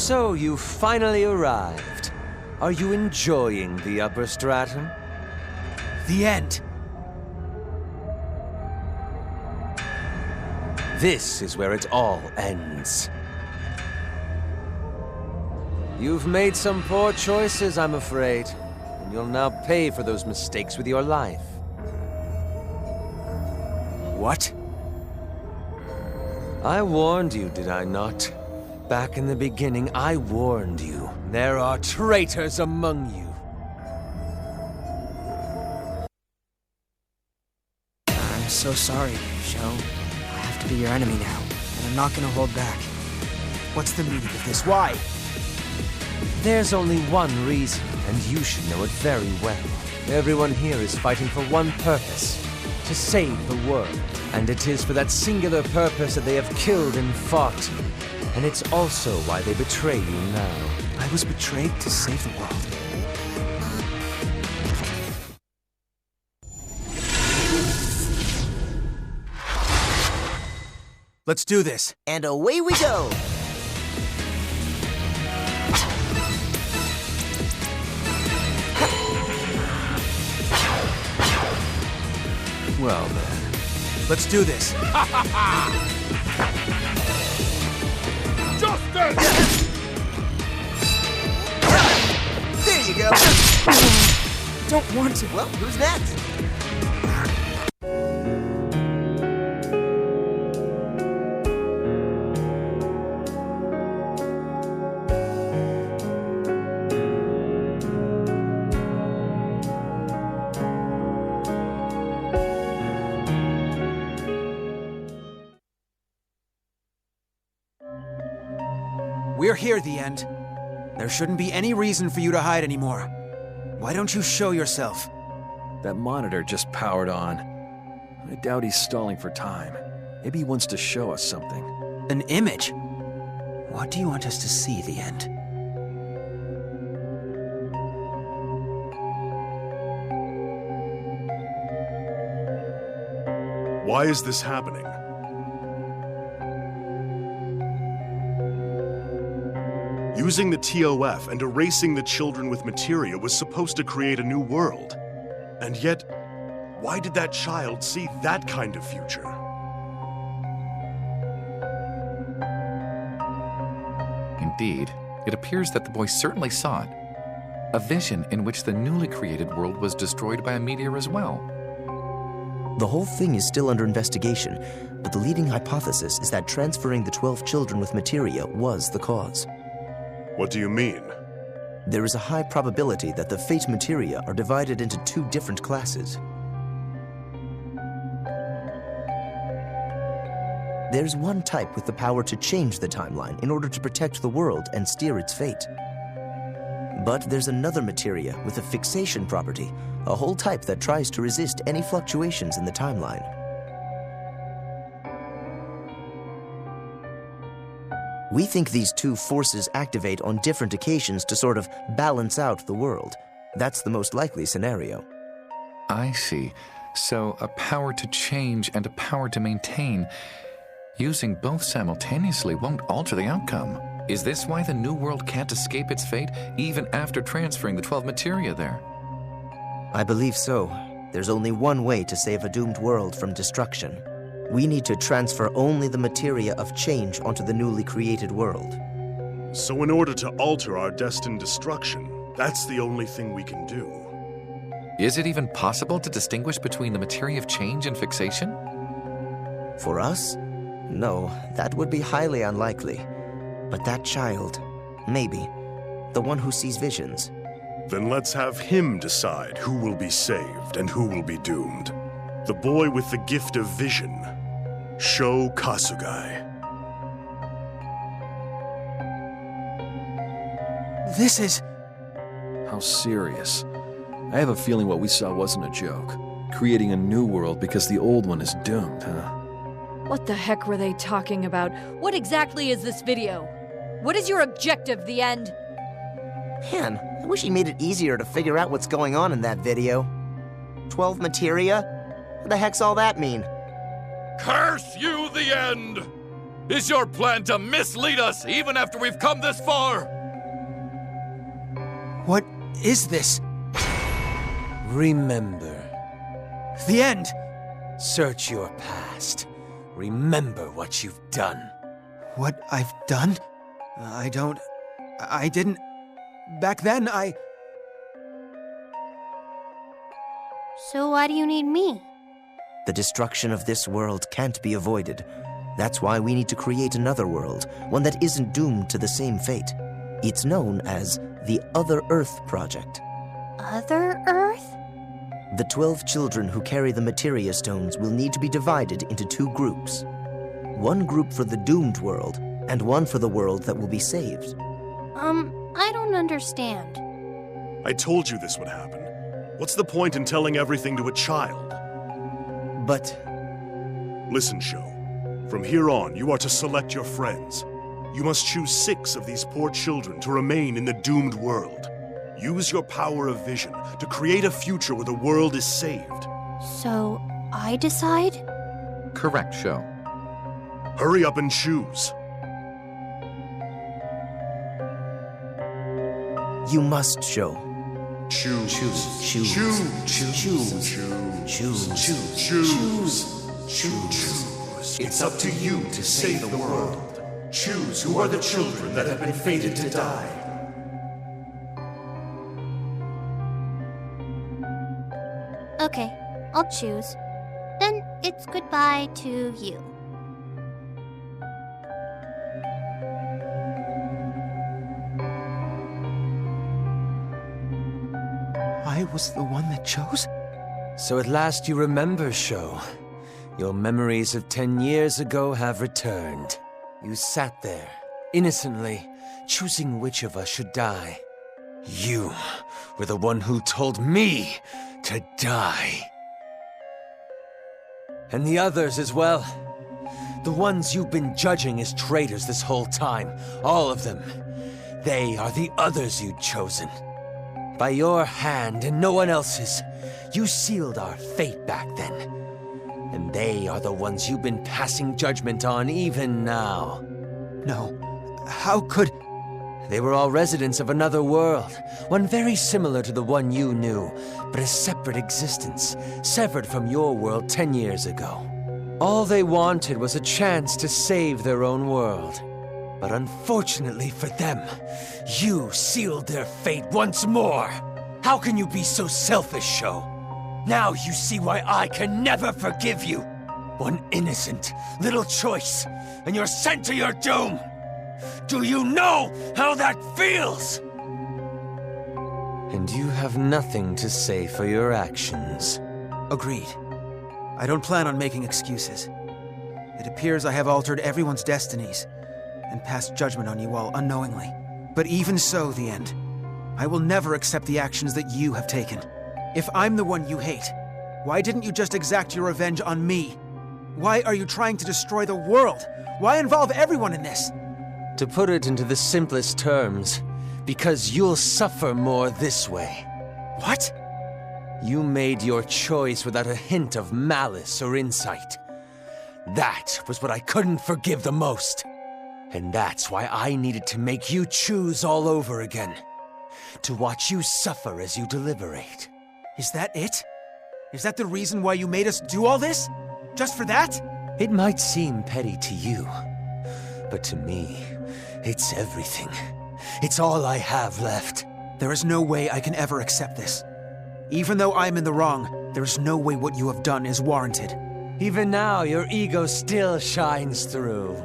So you finally arrived. Are you enjoying the upper stratum? The end. This is where it all ends. You've made some poor choices, I'm afraid, and you'll now pay for those mistakes with your life. What? I warned you, did I not? Back in the beginning, I warned you. There are traitors among you. I'm so sorry, Sho. I have to be your enemy now, and I'm not gonna hold back. What's the meaning of this? Why? There's only one reason, and you should know it very well. Everyone here is fighting for one purpose: to save the world. And it is for that singular purpose that they have killed and fought. And it's also why they betray you now. I was betrayed to save the world. Let's do this. And away we go! Well then. Let's do this. Justice! There you go! Don't want to. Well, who's next? We're here, The End. There shouldn't be any reason for you to hide anymore. Why don't you show yourself? That monitor just powered on. I doubt he's stalling for time. Maybe he wants to show us something. An image? What do you want us to see, The End? Why is this happening? Using the TOF and erasing the children with materia was supposed to create a new world. And yet, why did that child see that kind of future? Indeed, it appears that the boy certainly saw it. A vision in which the newly created world was destroyed by a meteor as well. The whole thing is still under investigation, but the leading hypothesis is that transferring the 12 children with materia was the cause. What do you mean? There is a high probability that the fate materia are divided into two different classes. There's one type with the power to change the timeline in order to protect the world and steer its fate. But there's another materia with a fixation property, a whole type that tries to resist any fluctuations in the timeline. We think these two forces activate on different occasions to sort of balance out the world. That's the most likely scenario. I see. So a power to change and a power to maintain. Using both simultaneously won't alter the outcome. Is this why the new world can't escape its fate even after transferring the 12 materia there? I believe so. There's only one way to save a doomed world from destruction. We need to transfer only the materia of change onto the newly created world. So in order to alter our destined destruction, that's the only thing we can do. Is it even possible to distinguish between the materia of change and fixation? For us? No, that would be highly unlikely. But that child, maybe. The one who sees visions. Then let's have him decide who will be saved and who will be doomed. The boy with the gift of vision, Sho Kasugai. This is... How serious? I have a feeling what we saw wasn't a joke. Creating a new world because the old one is doomed, huh? What the heck were they talking about? What exactly is this video? What is your objective, The End? Man, I wish he made it easier to figure out what's going on in that video. 12 materia? What the heck's all that mean? Curse you, The End! Is your plan to mislead us even after we've come this far? What is this? Remember. The end! Search your past. Remember what you've done. What I've done? I didn't... Back then, So why do you need me? The destruction of this world can't be avoided. That's why we need to create another world, one that isn't doomed to the same fate. It's known as the Other Earth Project. Other Earth? The 12 children who carry the materia stones will need to be divided into 2 groups. One group for the doomed world, and one for the world that will be saved. I don't understand. I told you this would happen. What's the point in telling everything to a child? But... Listen, Sho. From here on, you are to select your friends. You must choose 6 of these poor children to remain in the doomed world. Use your power of vision to create a future where the world is saved. So, I decide? Correct, Sho. Hurry up and choose. You must show. Choose. Choose. Choose. Choose. Choose. Choose. Choose. Choose. It's up to you to save the world. Choose who are the children that have been fated to die. Okay, I'll choose. Then it's goodbye to you. I was the one that chose? So at last you remember, Sho. Your memories of 10 years ago have returned. You sat there, innocently, choosing which of us should die. You were the one who told me to die. And the others as well. The ones you've been judging as traitors this whole time. All of them. They are the others you'd chosen. By your hand and no one else's, you sealed our fate back then. And they are the ones you've been passing judgment on even now. No. How could... They were all residents of another world, one very similar to the one you knew, but a separate existence, severed from your world 10 years ago. All they wanted was a chance to save their own world. But unfortunately for them, you sealed their fate once more. How can you be so selfish, Sho? Now you see why I can never forgive you. One innocent little choice, and you're sent to your doom. Do you know how that feels? And you have nothing to say for your actions. Agreed. I don't plan on making excuses. It appears I have altered everyone's destinies and passed judgment on you all unknowingly. But even so, the end. I will never accept the actions that you have taken. If I'm the one you hate, why didn't you just exact your revenge on me? Why are you trying to destroy the world? Why involve everyone in this? To put it into the simplest terms, because you'll suffer more this way. What? You made your choice without a hint of malice or insight. That was what I couldn't forgive the most. And that's why I needed to make you choose all over again. To watch you suffer as you deliberate. Is that it? Is that the reason why you made us do all this? Just for that? It might seem petty to you, but to me, it's everything. It's all I have left. There is no way I can ever accept this. Even though I'm in the wrong, there is no way what you have done is warranted. Even now, your ego still shines through.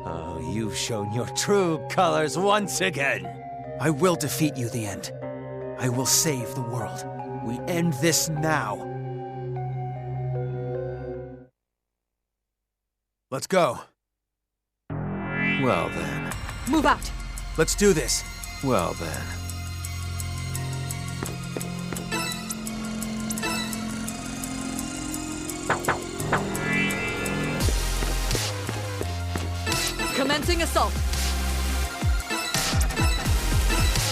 Oh, you've shown your true colors once again. I will defeat you, the end. I will save the world. We end this now. Let's go. Well then. Move out! Let's do this. Well then. Commencing assault.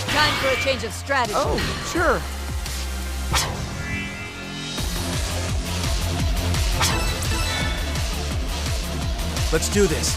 Time for a change of strategy. Oh, sure. Let's do this.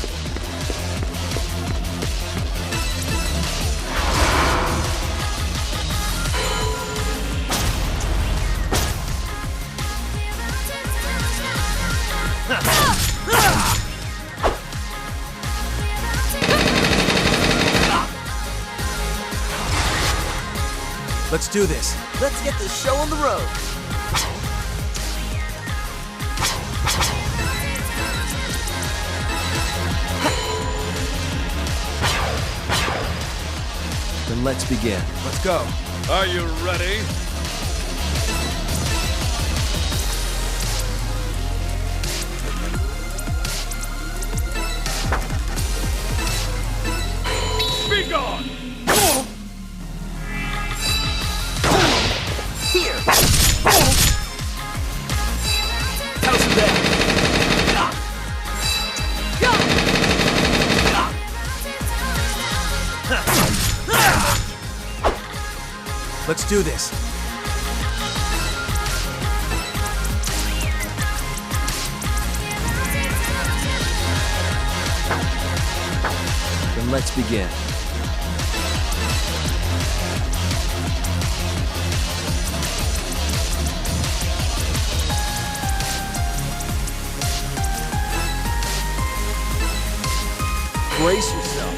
do this. Let's get this show on the road. Then let's begin. Let's go. Are you ready? Be gone! Here! How's that? Let's do this. Then let's begin. Brace yourself.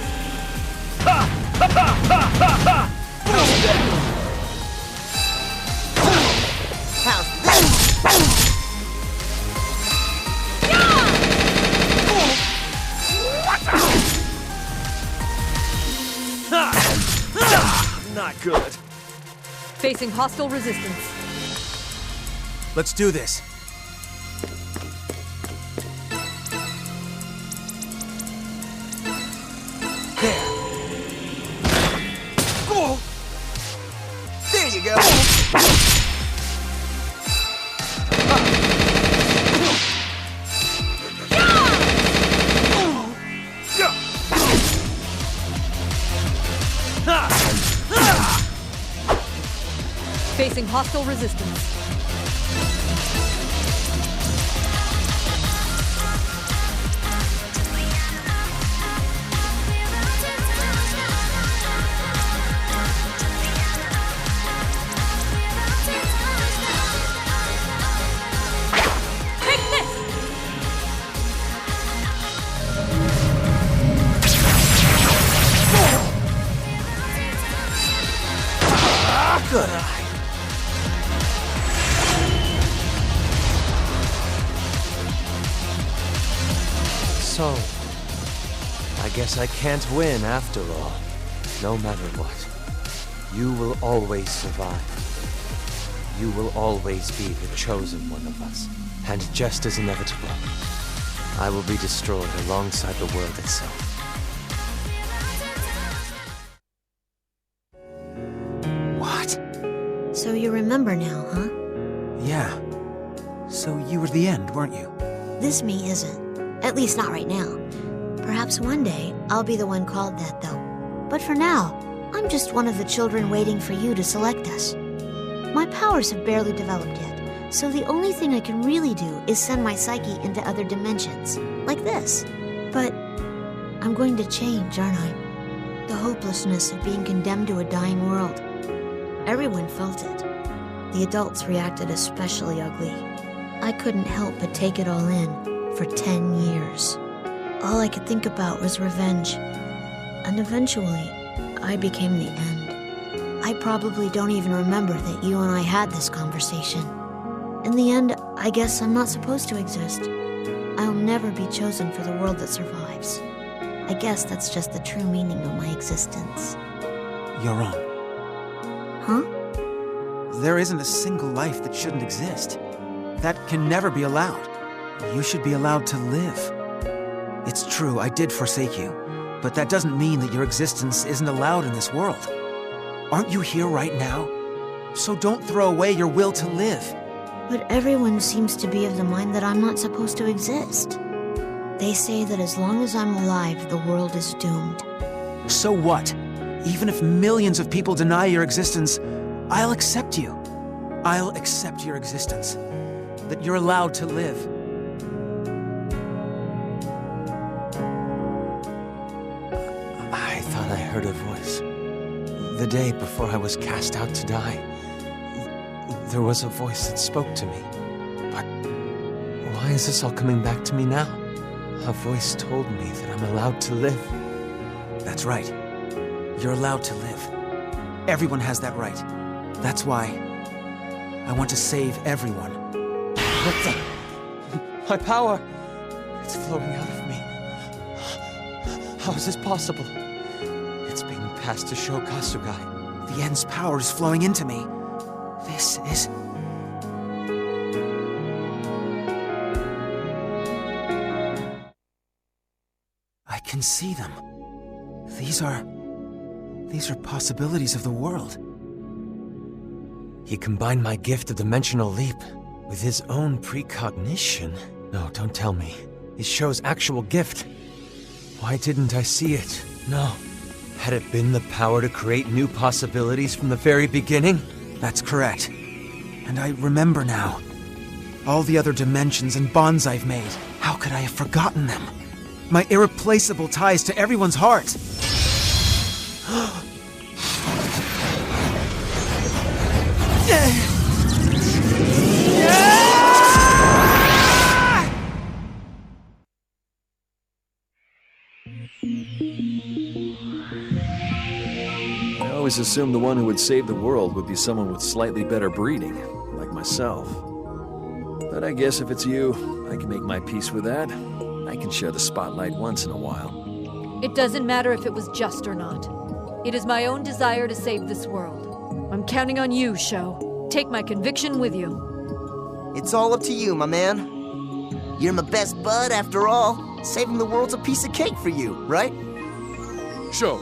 Not good. Facing hostile resistance. Let's do this. There. Oh. There you go. Facing hostile resistance. Take this! Good. So, I guess I can't win after all. No matter what, you will always survive. You will always be the chosen one of us. And just as inevitable, I will be destroyed alongside the world itself. What? So you remember now, huh? Yeah. So you were the end, weren't you? This me isn't. At least not right now. Perhaps one day, I'll be the one called that, though. But for now, I'm just one of the children waiting for you to select us. My powers have barely developed yet, so the only thing I can really do is send my psyche into other dimensions, like this. But I'm going to change, aren't I? The hopelessness of being condemned to a dying world. Everyone felt it. The adults reacted especially ugly. I couldn't help but take it all in. For 10 years. All I could think about was revenge. And eventually, I became the end. I probably don't even remember that you and I had this conversation. In the end, I guess I'm not supposed to exist. I'll never be chosen for the world that survives. I guess that's just the true meaning of my existence. You're wrong. Huh? There isn't a single life that shouldn't exist. That can never be allowed. You should be allowed to live. It's true, I did forsake you, but that doesn't mean that your existence isn't allowed in this world. Aren't you here right now? So don't throw away your will to live. But everyone seems to be of the mind that I'm not supposed to exist. They say that as long as I'm alive, the world is doomed. So what? Even if millions of people deny your existence, I'll accept you. I'll accept your existence. That you're allowed to live. I heard a voice. The day before I was cast out to die, there was a voice that spoke to me. But why is this all coming back to me now? A voice told me that I'm allowed to live. That's right. You're allowed to live. Everyone has that right. That's why I want to save everyone. What the? My power! It's flowing out of me. How is this possible? It's being passed to Sho Kasugai. The End's power is flowing into me. This is... I can see them. These are possibilities of the world. He combined my gift of dimensional leap with his own precognition. No, don't tell me. It shows actual gift. Why didn't I see it? No. Had it been the power to create new possibilities from the very beginning? That's correct. And I remember now. All the other dimensions and bonds I've made. How could I have forgotten them? My irreplaceable ties to everyone's heart. I always assumed the one who would save the world would be someone with slightly better breeding, like myself. But I guess if it's you, I can make my peace with that. I can share the spotlight once in a while. It doesn't matter if it was just or not. It is my own desire to save this world. I'm counting on you, Sho. Take my conviction with you. It's all up to you, my man. You're my best bud, after all. Saving the world's a piece of cake for you, right? Sho,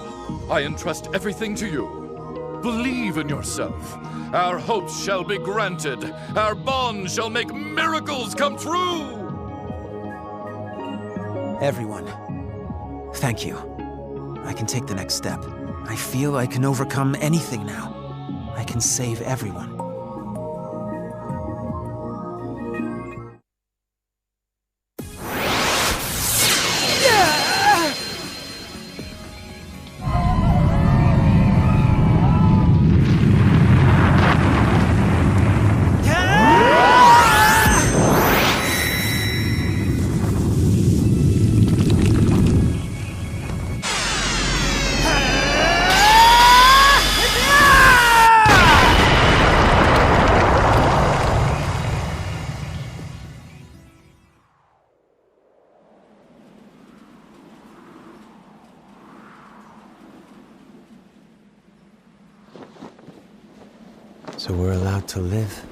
I entrust everything to you. Believe in yourself. Our hopes shall be granted. Our bond shall make miracles come true. Everyone, thank you. I can take the next step. I feel I can overcome anything now. I can save everyone. So we're allowed to live.